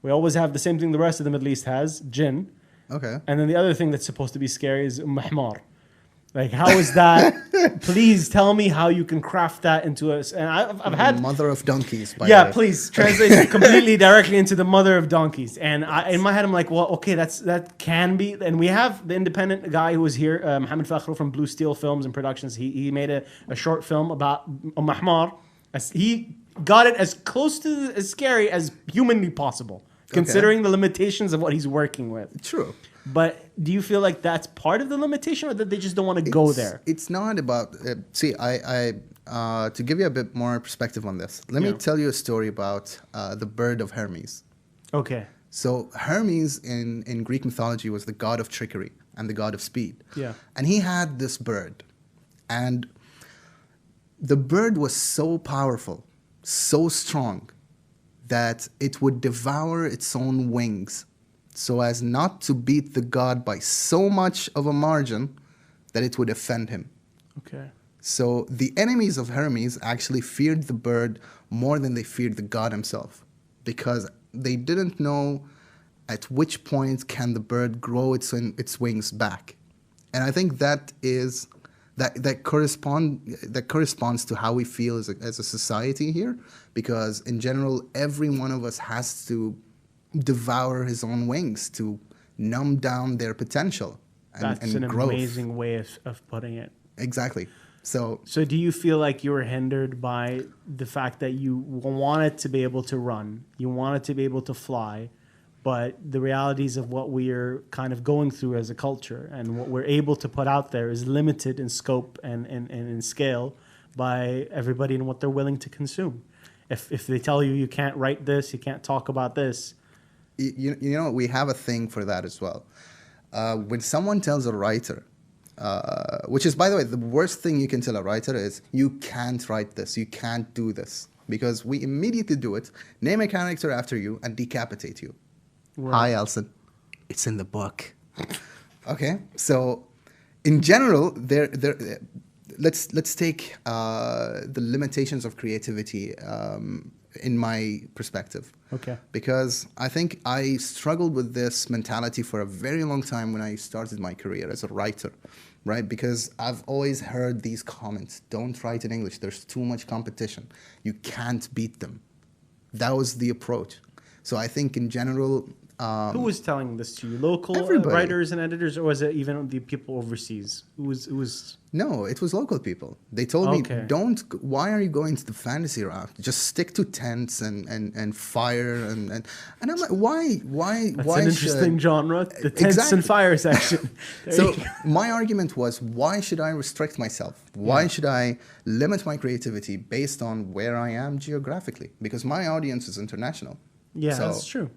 We always have the same thing the rest of the Middle East has, jinn. Okay. And then the other thing that's supposed to be scary is mahmar. Like, how is that? Please tell me how you can craft that into a. And I've had. Mother of donkeys, by the Yeah, way. please translate it completely directly into the mother of donkeys. And in my head, I'm like, well, okay, that can be. And we have the independent guy who was here, Mohammed Fakhro from Blue Steel Films and Productions. He made a short film about mahmar. He got it as close to as scary as humanly possible, considering the limitations of what he's working with. True. But do you feel like that's part of the limitation, or that they just don't want to go there? It's not about. See, to give you a bit more perspective on this, let me tell you a story about the bird of Hermes. Okay. So Hermes in Greek mythology was the god of trickery and the god of speed. Yeah. And he had this bird, and the bird was so powerful, so strong, that it would devour its own wings, so as not to beat the god by so much of a margin that it would offend him. Okay. So the enemies of Hermes actually feared the bird more than they feared the god himself, because they didn't know at which point can the bird grow its wings back. And I think that corresponds to how we feel as a society here, because in general, every one of us has to devour his own wings to numb down their potential and That's an growth. amazing way of putting it. Exactly. So do you feel like you were hindered by the fact that you wanted to be able to run, you wanted to be able to fly, but the realities of what we're kind of going through as a culture and what we're able to put out there is limited in scope and in scale by everybody and what they're willing to consume? If they tell you can't write this, you can't talk about this. You know, we have a thing for that as well. When someone tells a writer, which is, by the way, the worst thing you can tell a writer is, you can't write this, you can't do this, because we immediately do it, name a character after you, and decapitate you. Right. Hi, Elson. It's in the book. Okay, so in general, let's take the limitations of creativity in my perspective. Okay. Because I think I struggled with this mentality for a very long time when I started my career as a writer, right? Because I've always heard these comments: don't write in English, there's too much competition, you can't beat them. That was the approach. So I think in general... who was telling this to you? Local writers and editors, or was it even the people overseas? Who was? No, it was local people. They told me, why are you going to the fantasy route? Just stick to tents and fire and I'm like, why? That's an interesting genre, the tents and fire section. So my argument was, why should I restrict myself? Why should I limit my creativity based on where I am geographically? Because my audience is international. Yeah, that's true.